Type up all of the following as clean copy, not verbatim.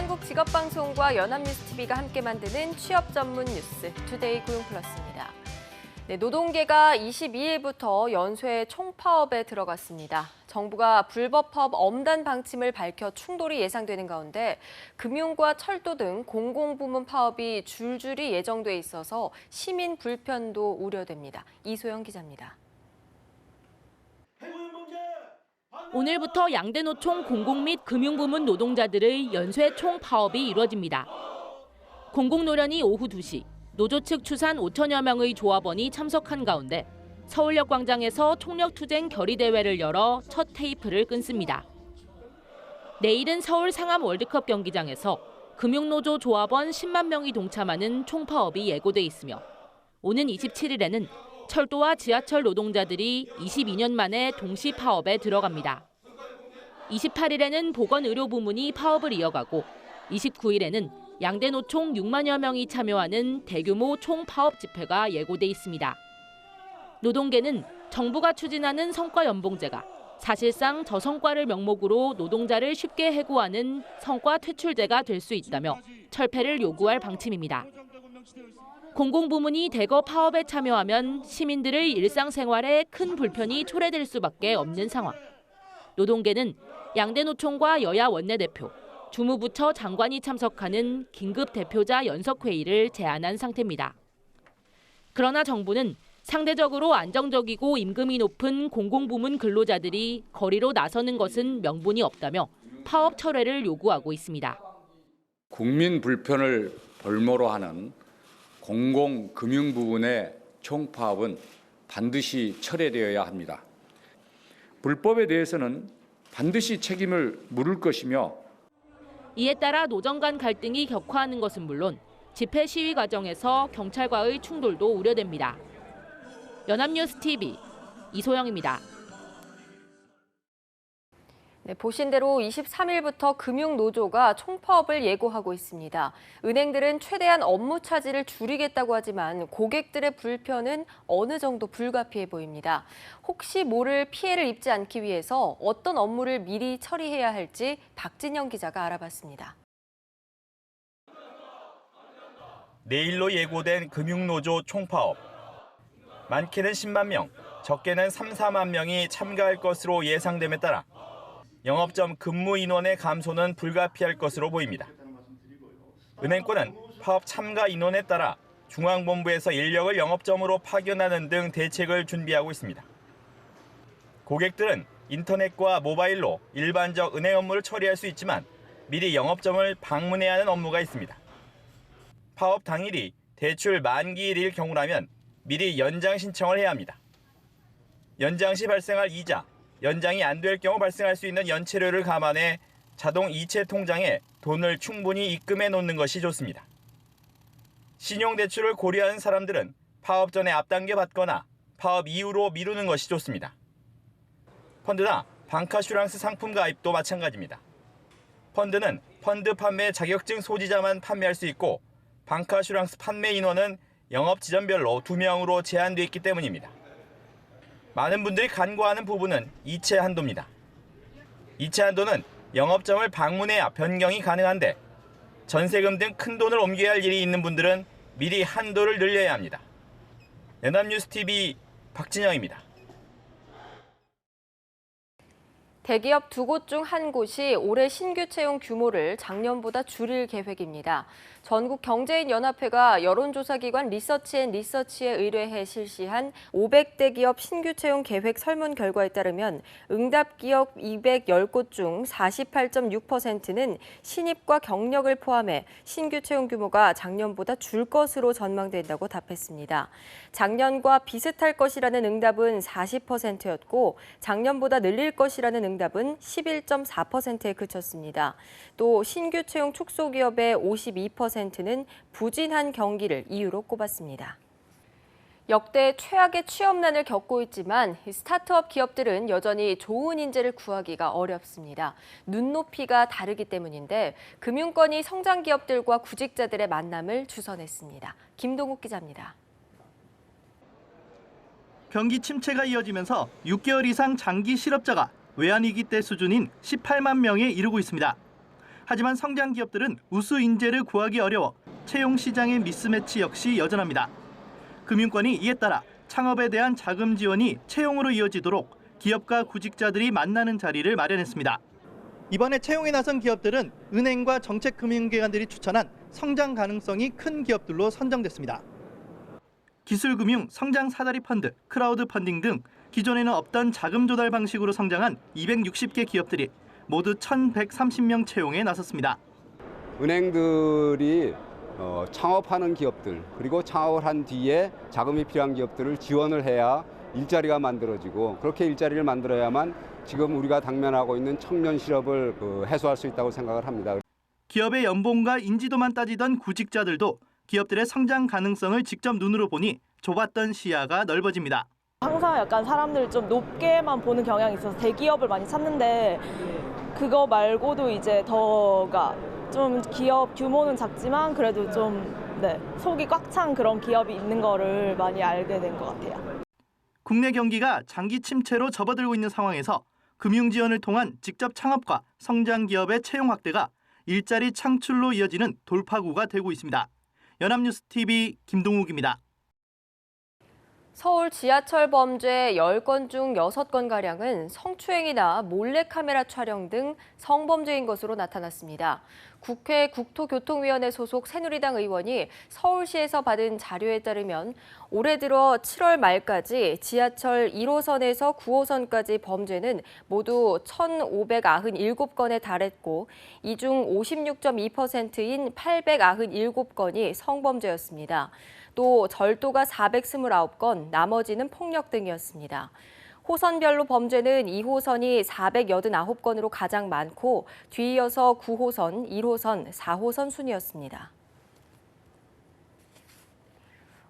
한국직업방송과 연합뉴스TV가 함께 만드는 취업 전문 뉴스 투데이 고용플러스입니다. 노동계가 22일부터 연쇄 총파업에 들어갔습니다. 정부가 불법 파업 엄단 방침을 밝혀 충돌이 예상되는 가운데 금융과 철도 등 공공부문 파업이 줄줄이 예정돼 있어서 시민 불편도 우려됩니다. 이소영 기자입니다. 오늘부터 양대 노총 공공 및 금융부문 노동자들의 연쇄 총파업이 이루어집니다. 공공노련이 오후 2시 노조 측 추산 5천여 명의 조합원이 참석한 가운데 서울역 광장에서 총력투쟁 결의대회를 열어 첫 테이프를 끊습니다. 내일은 서울 상암 월드컵 경기장에서 금융노조 조합원 10만 명이 동참하는 총파업이 예고돼 있으며 오는 27일에는 철도와 지하철 노동자들이 22년 만에 동시 파업에 들어갑니다. 28일에는 보건의료 부문이 파업을 이어가고 29일에는 양대 노총 6만여 명이 참여하는 대규모 총파업 집회가 예고돼 있습니다. 노동계는 정부가 추진하는 성과연봉제가 사실상 저성과를 명목으로 노동자를 쉽게 해고하는 성과 퇴출제가 될 수 있다며 철폐를 요구할 방침입니다. 공공부문이 대거 파업에 참여하면 시민들의 일상생활에 큰 불편이 초래될 수밖에 없는 상황. 노동계는 양대 노총과 여야 원내대표, 주무부처 장관이 참석하는 긴급 대표자 연석회의를 제안한 상태입니다. 그러나 정부는 상대적으로 안정적이고 임금이 높은 공공부문 근로자들이 거리로 나서는 것은 명분이 없다며 파업 철회를 요구하고 있습니다. 국민 불편을 볼모로 하는 공공금융 부분의 총파업은 반드시 철회되어야 합니다. 불법에 대해서는 반드시 책임을 물을 것이며 이에 따라 노정 간 갈등이 격화하는 것은 물론 집회 시위 과정에서 경찰과의 충돌도 우려됩니다. 연합뉴스TV 이소영입니다. 보신 대로 23일부터 금융노조가 총파업을 예고하고 있습니다. 은행들은 최대한 업무 차질을 줄이겠다고 하지만 고객들의 불편은 어느 정도 불가피해 보입니다. 혹시 모를 피해를 입지 않기 위해서 어떤 업무를 미리 처리해야 할지 박진영 기자가 알아봤습니다. 내일로 예고된 금융노조 총파업. 많게는 10만 명, 적게는 3, 4만 명이 참가할 것으로 예상됨에 따라 영업점 근무 인원의 감소는 불가피할 것으로 보입니다. 은행권은 파업 참가 인원에 따라 중앙본부에서 인력을 영업점으로 파견하는 등 대책을 준비하고 있습니다. 고객들은 인터넷과 모바일로 일반적 은행 업무를 처리할 수 있지만 미리 영업점을 방문해야 하는 업무가 있습니다. 파업 당일이 대출 만기일일 경우라면 미리 연장 신청을 해야 합니다. 연장 시 발생할 이자, 연장이 안 될 경우 발생할 수 있는 연체료를 감안해 자동 이체 통장에 돈을 충분히 입금해 놓는 것이 좋습니다. 신용대출을 고려하는 사람들은 파업 전에 앞당겨 받거나 파업 이후로 미루는 것이 좋습니다. 펀드나 방카슈랑스 상품 가입도 마찬가지입니다. 펀드는 펀드 판매 자격증 소지자만 판매할 수 있고 방카슈랑스 판매 인원은 영업 지점별로 2명으로 제한돼 있기 때문입니다. 많은 분들이 간과하는 부분은 이체 한도입니다. 이체 한도는 영업점을 방문해야 변경이 가능한데 전세금 등 큰 돈을 옮겨야 할 일이 있는 분들은 미리 한도를 늘려야 합니다. 연합뉴스TV 박진영입니다. 대기업 2곳 중 한 곳이 올해 신규 채용 규모를 작년보다 줄일 계획입니다. 전국경제인연합회가 여론조사기관 리서치앤리서치에 의뢰해 실시한 500대 기업 신규 채용 계획 설문 결과에 따르면 응답 기업 210곳 중 48.6%는 신입과 경력을 포함해 신규 채용 규모가 작년보다 줄 것으로 전망된다고 답했습니다. 작년과 비슷할 것이라는 응답은 40%였고 작년보다 늘릴 것이라는 응답은 11.4%에 그쳤습니다. 또 신규 채용 축소 기업의 52%는 부진한 경기를 이유로 꼽았습니다. 역대 최악의 취업난을 겪고 있지만 스타트업 기업들은 여전히 좋은 인재를 구하기가 어렵습니다. 눈높이가 다르기 때문인데 금융권이 성장 기업들과 구직자들의 만남을 주선했습니다. 김동욱 기자입니다. 경기 침체가 이어지면서 6개월 이상 장기 실업자가 외환위기 때 수준인 18만 명에 이르고 있습니다. 하지만 성장 기업들은 우수 인재를 구하기 어려워 채용 시장의 미스매치 역시 여전합니다. 금융권이 이에 따라 창업에 대한 자금 지원이 채용으로 이어지도록 기업과 구직자들이 만나는 자리를 마련했습니다. 이번에 채용에 나선 기업들은 은행과 정책금융기관들이 추천한 성장 가능성이 큰 기업들로 선정됐습니다. 기술금융, 성장 사다리 펀드, 크라우드 펀딩 등 기존에는 없던 자금 조달 방식으로 성장한 260개 기업들이 모두 1,130명 채용에 나섰습니다. 은행들이 창업하는 기업들 그리고 창업을 한 뒤에 자금이 필요한 기업들을 지원을 해야 일자리가 만들어지고 그렇게 일자리를 만들어야만 지금 우리가 당면하고 있는 청년 실업을 해소할 수 있다고 생각을 합니다. 기업의 연봉과 인지도만 따지던 구직자들도 기업들의 성장 가능성을 직접 눈으로 보니 좁았던 시야가 넓어집니다. 항상 약간 사람들 좀 높게만 보는 경향이 있어서 대기업을 많이 찾는데 그거 말고도 이제 더가 좀 기업 규모는 작지만 그래도 좀 속이 꽉 찬 그런 기업이 있는 거를 많이 알게 된 것 같아요. 국내 경기가 장기 침체로 접어들고 있는 상황에서 금융 지원을 통한 직접 창업과 성장 기업의 채용 확대가 일자리 창출로 이어지는 돌파구가 되고 있습니다. 연합뉴스TV 김동욱입니다. 서울 지하철 범죄 10건 중 6건가량은 성추행이나 몰래카메라 촬영 등 성범죄인 것으로 나타났습니다. 국회 국토교통위원회 소속 새누리당 의원이 서울시에서 받은 자료에 따르면 올해 들어 7월 말까지 지하철 1호선에서 9호선까지 범죄는 모두 1,597건에 달했고 이 중 56.2%인 897건이 성범죄였습니다. 또 절도가 429건, 나머지는 폭력 등이었습니다. 호선별로 범죄는 2호선이 489건으로 가장 많고 뒤이어서 9호선, 1호선, 4호선 순이었습니다.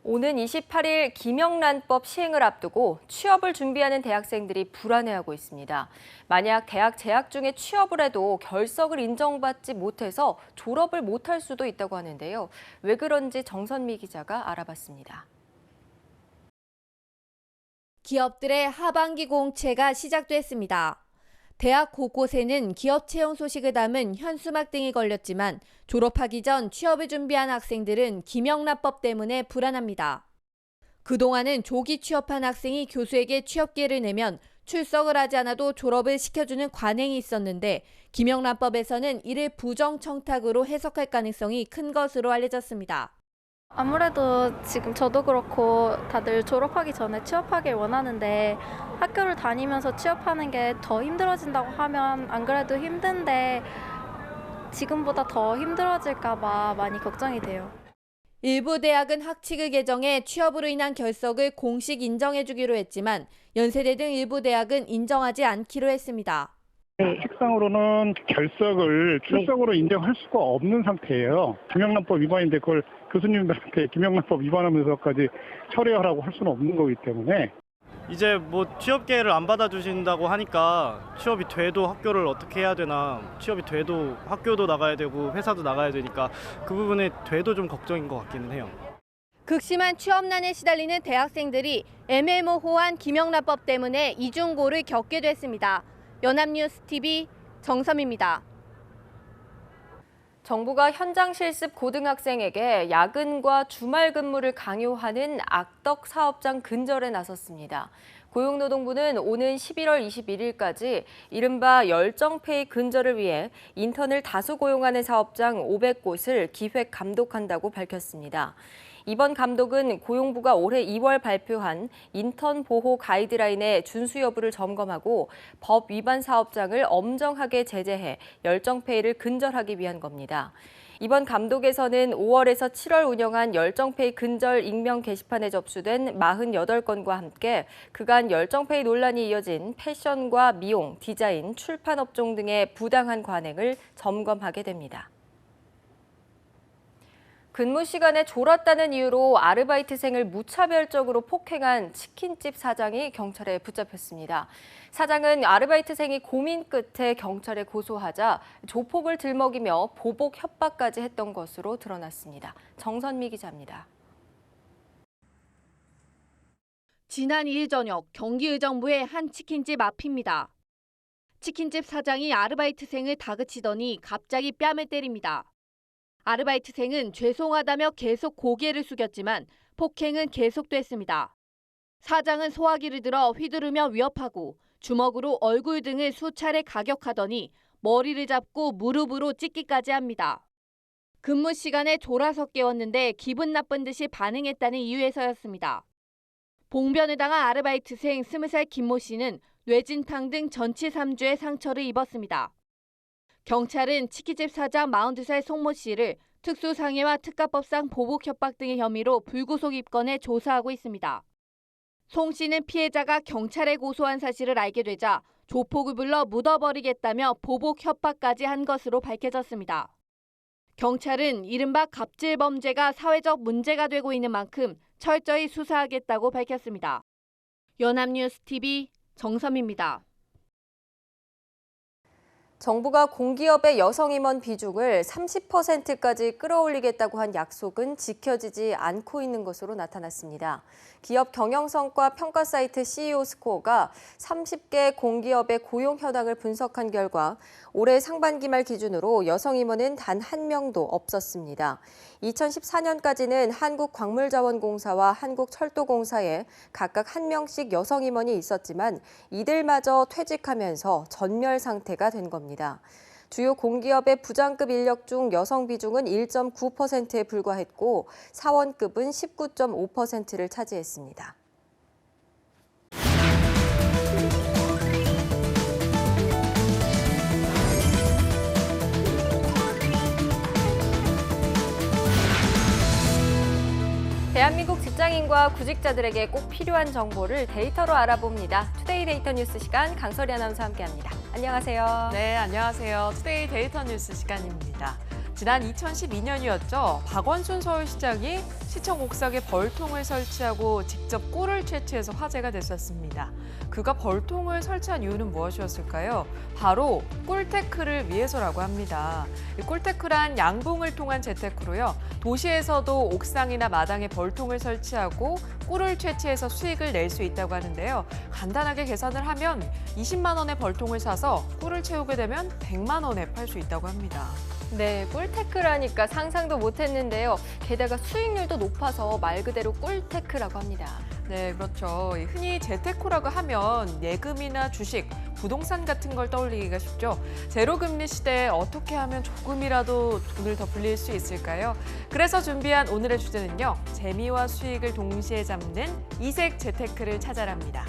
오는 28일 김영란법 시행을 앞두고 취업을 준비하는 대학생들이 불안해하고 있습니다. 만약 대학 재학 중에 취업을 해도 결석을 인정받지 못해서 졸업을 못할 수도 있다고 하는데요. 왜 그런지 정선미 기자가 알아봤습니다. 기업들의 하반기 공채가 시작됐습니다. 대학 곳곳에는 기업 채용 소식을 담은 현수막 등이 걸렸지만 졸업하기 전 취업을 준비한 학생들은 김영란법 때문에 불안합니다. 그동안은 조기 취업한 학생이 교수에게 취업 기회를 내면 출석을 하지 않아도 졸업을 시켜주는 관행이 있었는데 김영란법에서는 이를 부정청탁으로 해석할 가능성이 큰 것으로 알려졌습니다. 아무래도 지금 저도 그렇고 다들 졸업하기 전에 취업하길 원하는데 학교를 다니면서 취업하는 게 더 힘들어진다고 하면 안 그래도 힘든데 지금보다 더 힘들어질까 봐 많이 걱정이 돼요. 일부 대학은 학칙을 개정해 취업으로 인한 결석을 공식 인정해주기로 했지만 연세대 등 일부 대학은 인정하지 않기로 했습니다. 책상으로는 결석을 출석으로 인정할 수가 없는 상태예요. 김영란법 위반인데 그걸 교수님들한테 김영란법 위반하면서까지 처리하라고 할 수는 없는 거기 때문에 이제 뭐 취업 기회를 안 받아주신다고 하니까 취업이 돼도 학교를 어떻게 해야 되나, 취업이 돼도 학교도 나가야 되고 회사도 나가야 되니까 그 부분에 돼도 좀 걱정인 것 같기는 해요. 극심한 취업난에 시달리는 대학생들이 애매모호한 김영란법 때문에 이중고를 겪게 됐습니다. 연합뉴스TV 정섬입니다. 정부가 현장 실습 고등학생에게 야근과 주말 근무를 강요하는 악덕 사업장 근절에 나섰습니다. 고용노동부는 오는 11월 21일까지 이른바 열정페이 근절을 위해 인턴을 다수 고용하는 사업장 500곳을 기획 감독한다고 밝혔습니다. 이번 감독은 고용부가 올해 2월 발표한 인턴 보호 가이드라인의 준수 여부를 점검하고 법 위반 사업장을 엄정하게 제재해 열정페이를 근절하기 위한 겁니다. 이번 감독에서는 5월에서 7월 운영한 열정페이 근절 익명 게시판에 접수된 48건과 함께 그간 열정페이 논란이 이어진 패션과 미용, 디자인, 출판 업종 등의 부당한 관행을 점검하게 됩니다. 근무 시간에 졸았다는 이유로 아르바이트생을 무차별적으로 폭행한 치킨집 사장이 경찰에 붙잡혔습니다. 사장은 아르바이트생이 고민 끝에 경찰에 고소하자 조폭을 들먹이며 보복 협박까지 했던 것으로 드러났습니다. 정선미 기자입니다. 지난 2일 저녁 경기의정부의 한 치킨집 앞입니다. 치킨집 사장이 아르바이트생을 다그치더니 갑자기 뺨을 때립니다. 아르바이트생은 죄송하다며 계속 고개를 숙였지만 폭행은 계속됐습니다. 사장은 소화기를 들어 휘두르며 위협하고 주먹으로 얼굴 등을 수차례 가격하더니 머리를 잡고 무릎으로 찢기까지 합니다. 근무 시간에 졸아서 깨웠는데 기분 나쁜 듯이 반응했다는 이유에서였습니다. 봉변을 당한 아르바이트생 20살 김모 씨는 뇌진탕 등 전치 3주의 상처를 입었습니다. 경찰은 치킨집 사장 42살 송모 씨를 특수상해와 특가법상 보복 협박 등의 혐의로 불구속 입건해 조사하고 있습니다. 송 씨는 피해자가 경찰에 고소한 사실을 알게 되자 조폭을 불러 묻어버리겠다며 보복 협박까지 한 것으로 밝혀졌습니다. 경찰은 이른바 갑질 범죄가 사회적 문제가 되고 있는 만큼 철저히 수사하겠다고 밝혔습니다. 연합뉴스TV 정섬입니다. 정부가 공기업의 여성 임원 비중을 30%까지 끌어올리겠다고 한 약속은 지켜지지 않고 있는 것으로 나타났습니다. 기업 경영성과 평가 사이트 CEO 스코어가 30개 공기업의 고용 현황을 분석한 결과 올해 상반기 말 기준으로 여성 임원은 단 한 명도 없었습니다. 2014년까지는 한국광물자원공사와 한국철도공사에 각각 한 명씩 여성 임원이 있었지만 이들마저 퇴직하면서 전멸 상태가 된 겁니다. 주요 공기업의 부장급 인력 중 여성 비중은 1.9%에 불과했고 사원급은 19.5%를 차지했습니다. 대한민국 직장인과 구직자들에게 꼭 필요한 정보를 데이터로 알아봅니다. 투데이 데이터 뉴스 시간 강설이 아나운서와 함께합니다. 안녕하세요. 네, 안녕하세요. 투데이 데이터 뉴스 시간입니다. 지난 2012년이었죠. 박원순 서울시장이 시청 옥상에 벌통을 설치하고 직접 꿀을 채취해서 화제가 됐었습니다. 그가 벌통을 설치한 이유는 무엇이었을까요? 바로 꿀테크를 위해서라고 합니다. 이 꿀테크란 양봉을 통한 재테크로요. 도시에서도 옥상이나 마당에 벌통을 설치하고 꿀을 채취해서 수익을 낼 수 있다고 하는데요. 간단하게 계산을 하면 20만 원의 벌통을 사서 꿀을 채우게 되면 100만 원에 팔 수 있다고 합니다. 네, 꿀테크라니까 상상도 못했는데요. 게다가 수익률도 높아서 말 그대로 꿀테크라고 합니다. 네, 그렇죠. 흔히 재테크라고 하면 예금이나 주식, 부동산 같은 걸 떠올리기가 쉽죠. 제로금리 시대에 어떻게 하면 조금이라도 돈을 더 불릴 수 있을까요? 그래서 준비한 오늘의 주제는요. 재미와 수익을 동시에 잡는 이색 재테크를 찾아랍니다.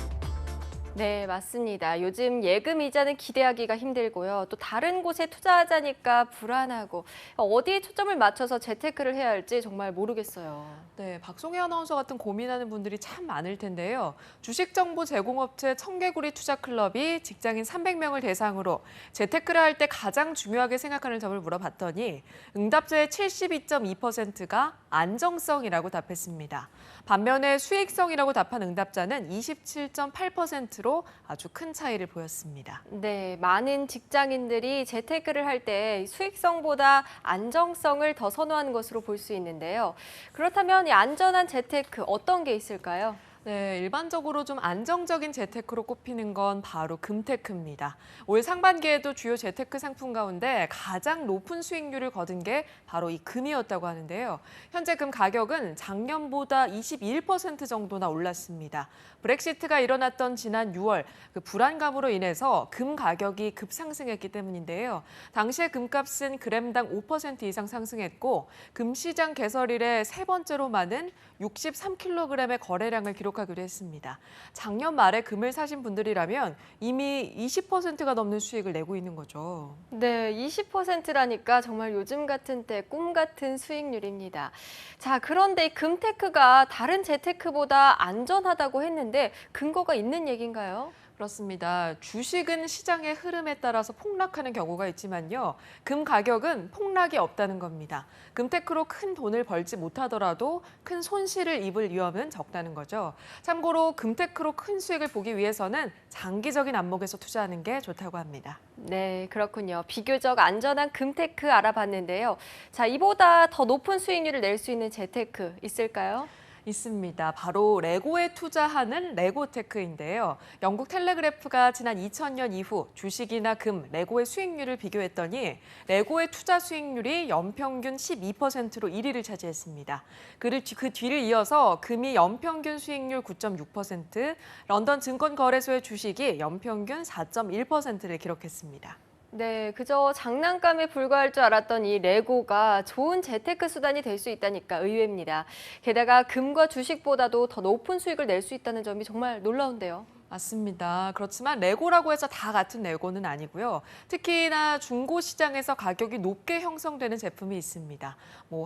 네, 맞습니다. 요즘 예금 이자는 기대하기가 힘들고요. 또 다른 곳에 투자하자니까 불안하고 어디에 초점을 맞춰서 재테크를 해야 할지 정말 모르겠어요. 네, 박송혜 아나운서 같은 고민하는 분들이 참 많을 텐데요. 주식 정보 제공업체 청개구리 투자클럽이 직장인 300명을 대상으로 재테크를 할 때 가장 중요하게 생각하는 점을 물어봤더니 응답자의 72.2%가 안정성이라고 답했습니다. 반면에 수익성이라고 답한 응답자는 27.8%로 아주 큰 차이를 보였습니다. 네, 많은 직장인들이 재테크를 할 때 수익성보다 안정성을 더 선호하는 것으로 볼 수 있는데요. 그렇다면 이 안전한 재테크 어떤 게 있을까요? 네, 일반적으로 좀 안정적인 재테크로 꼽히는 건 바로 금테크입니다. 올 상반기에도 주요 재테크 상품 가운데 가장 높은 수익률을 거둔 게 바로 이 금이었다고 하는데요. 현재 금 가격은 작년보다 21% 정도나 올랐습니다. 브렉시트가 일어났던 지난 6월 그 불안감으로 인해서 금 가격이 급상승했기 때문인데요. 당시에 금값은 그램당 5% 이상 상승했고 금 시장 개설 이래 세 번째로 많은 63kg의 거래량을 기록하기도 했습니다. 작년 말에 금을 사신 분들이라면 이미 20%가 넘는 수익을 내고 있는 거죠. 네, 20%라니까 정말 요즘 같은 때 꿈 같은 수익률입니다. 자, 그런데 이 금테크가 다른 재테크보다 안전하다고 했는데 근거가 있는 얘기인가요? 그렇습니다. 주식은 시장의 흐름에 따라서 폭락하는 경우가 있지만요. 금 가격은 폭락이 없다는 겁니다. 금테크로 큰 돈을 벌지 못하더라도 큰 손실을 입을 위험은 적다는 거죠. 참고로 금테크로 큰 수익을 보기 위해서는 장기적인 안목에서 투자하는 게 좋다고 합니다. 네, 그렇군요. 비교적 안전한 금테크 알아봤는데요. 자, 이보다 더 높은 수익률을 낼 수 있는 재테크 있을까요? 있습니다. 바로 레고에 투자하는 레고테크인데요. 영국 텔레그래프가 지난 2000년 이후 주식이나 금, 레고의 수익률을 비교했더니 레고의 투자 수익률이 연평균 12%로 1위를 차지했습니다. 그 뒤를 이어서 금이 연평균 수익률 9.6%, 런던 증권거래소의 주식이 연평균 4.1%를 기록했습니다. 네, 그저 장난감에 불과할 줄 알았던 이 레고가 좋은 재테크 수단이 될 수 있다니까 의외입니다. 게다가 금과 주식보다도 더 높은 수익을 낼 수 있다는 점이 정말 놀라운데요. 맞습니다. 그렇지만 레고라고 해서 다 같은 레고는 아니고요. 특히나 중고 시장에서 가격이 높게 형성되는 제품이 있습니다.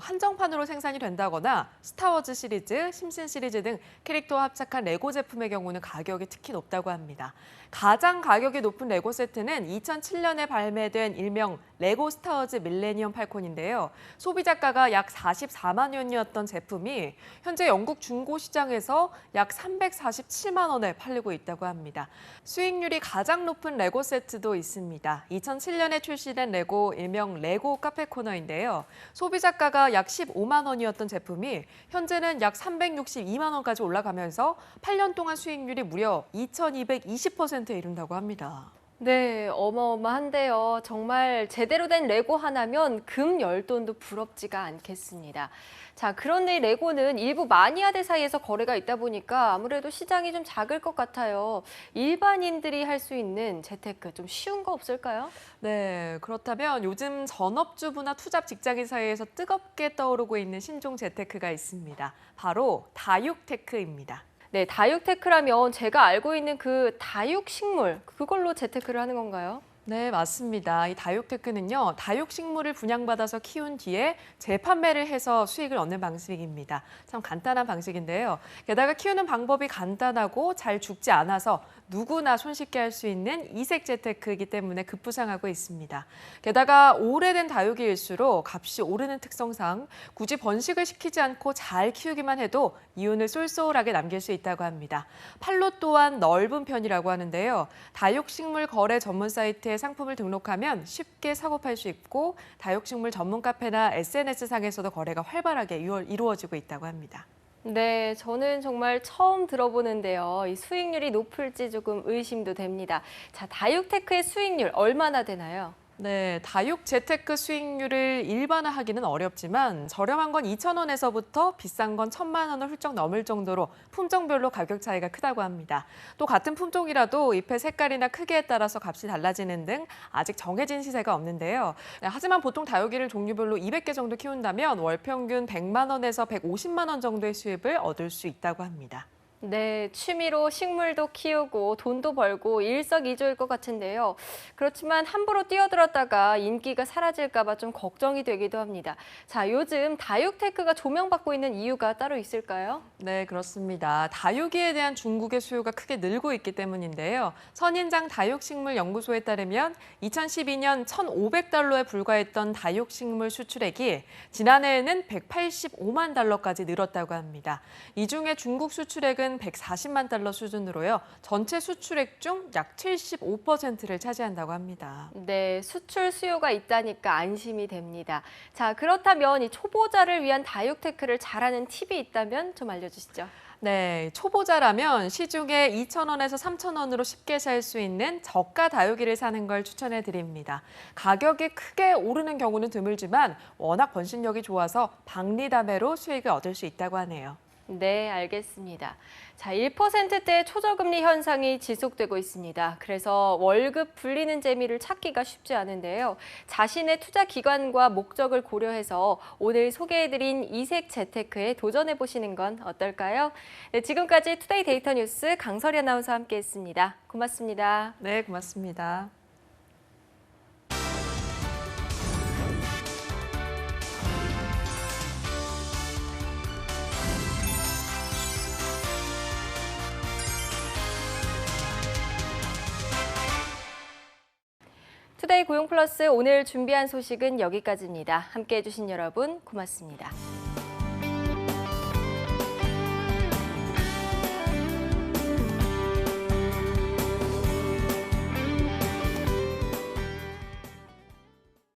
한정판으로 생산이 된다거나 스타워즈 시리즈, 심슨 시리즈 등 캐릭터와 합작한 레고 제품의 경우는 가격이 특히 높다고 합니다. 가장 가격이 높은 레고 세트는 2007년에 발매된 일명 레고 스타워즈 밀레니엄 팔콘인데요. 소비자가가 약 44만 원이었던 제품이 현재 영국 중고 시장에서 약 347만 원에 팔리고 있다고 합니다. 수익률이 가장 높은 레고 세트도 있습니다. 2007년에 출시된 레고 일명 레고 카페 코너인데요. 소비자가가 약 15만 원이었던 제품이 현재는 약 362만 원까지 올라가면서 8년 동안 수익률이 무려 2220%에 이른다고 합니다. 네, 어마어마한데요. 정말 제대로 된 레고 하나면 금 10돈도 부럽지가 않겠습니다. 자, 그런데 이 레고는 일부 마니아들 사이에서 거래가 있다 보니까 아무래도 시장이 좀 작을 것 같아요. 일반인들이 할 수 있는 재테크 좀 쉬운 거 없을까요? 네, 그렇다면 요즘 전업주부나 투잡 직장인 사이에서 뜨겁게 떠오르고 있는 신종 재테크가 있습니다. 바로 다육테크입니다. 네, 다육테크라면 제가 알고 있는 그 다육식물, 그걸로 재테크를 하는 건가요? 네, 맞습니다. 이 다육테크는요, 다육식물을 분양받아서 키운 뒤에 재판매를 해서 수익을 얻는 방식입니다. 참 간단한 방식인데요. 게다가 키우는 방법이 간단하고 잘 죽지 않아서 누구나 손쉽게 할 수 있는 이색 재테크이기 때문에 급부상하고 있습니다. 게다가 오래된 다육이일수록 값이 오르는 특성상 굳이 번식을 시키지 않고 잘 키우기만 해도 이윤을 쏠쏠하게 남길 수 있다고 합니다. 판로 또한 넓은 편이라고 하는데요. 다육식물 거래 전문 사이트에 상품을 등록하면 쉽게 사고 팔 수 있고 다육식물 전문 카페나 SNS상에서도 거래가 활발하게 이루어지고 있다고 합니다. 네, 저는 정말 처음 들어보는데요. 이 수익률이 높을지 조금 의심도 됩니다. 자, 다육테크의 수익률 얼마나 되나요? 네, 다육 재테크 수익률을 일반화하기는 어렵지만 저렴한 건 2,000원에서부터 비싼 건 1,000만 원을 훌쩍 넘을 정도로 품종별로 가격 차이가 크다고 합니다. 또 같은 품종이라도 잎의 색깔이나 크기에 따라서 값이 달라지는 등 아직 정해진 시세가 없는데요. 네, 하지만 보통 다육이를 종류별로 200개 정도 키운다면 월 평균 100만 원에서 150만 원 정도의 수입을 얻을 수 있다고 합니다. 네, 취미로 식물도 키우고 돈도 벌고 일석이조일 것 같은데요. 그렇지만 함부로 뛰어들었다가 인기가 사라질까 봐 좀 걱정이 되기도 합니다. 자, 요즘 다육테크가 조명받고 있는 이유가 따로 있을까요? 네, 그렇습니다. 다육이에 대한 중국의 수요가 크게 늘고 있기 때문인데요. 선인장 다육식물연구소에 따르면 2012년 1,500달러에 불과했던 다육식물 수출액이 지난해에는 185만 달러까지 늘었다고 합니다. 이 중에 중국 수출액은 140만 달러 수준으로요. 전체 수출액 중 약 75%를 차지한다고 합니다. 네, 수출 수요가 있다니까 안심이 됩니다. 자, 그렇다면 이 초보자를 위한 다육테크를 잘하는 팁이 있다면 좀 알려주시죠. 네, 초보자라면 시중에 2,000원에서 3,000원으로 쉽게 살 수 있는 저가 다육이를 사는 걸 추천해 드립니다. 가격이 크게 오르는 경우는 드물지만 워낙 번식력이 좋아서 박리담회로 수익을 얻을 수 있다고 하네요. 네, 알겠습니다. 자, 1%대 초저금리 현상이 지속되고 있습니다. 그래서 월급 불리는 재미를 찾기가 쉽지 않은데요. 자신의 투자 기관과 목적을 고려해서 오늘 소개해드린 이색 재테크에 도전해보시는 건 어떨까요? 네, 지금까지 투데이 데이터 뉴스 강설희 아나운서와 함께했습니다. 고맙습니다. 네, 고맙습니다. 투데이 고용플러스 오늘 준비한 소식은 여기까지입니다. 함께해 주신 여러분 고맙습니다.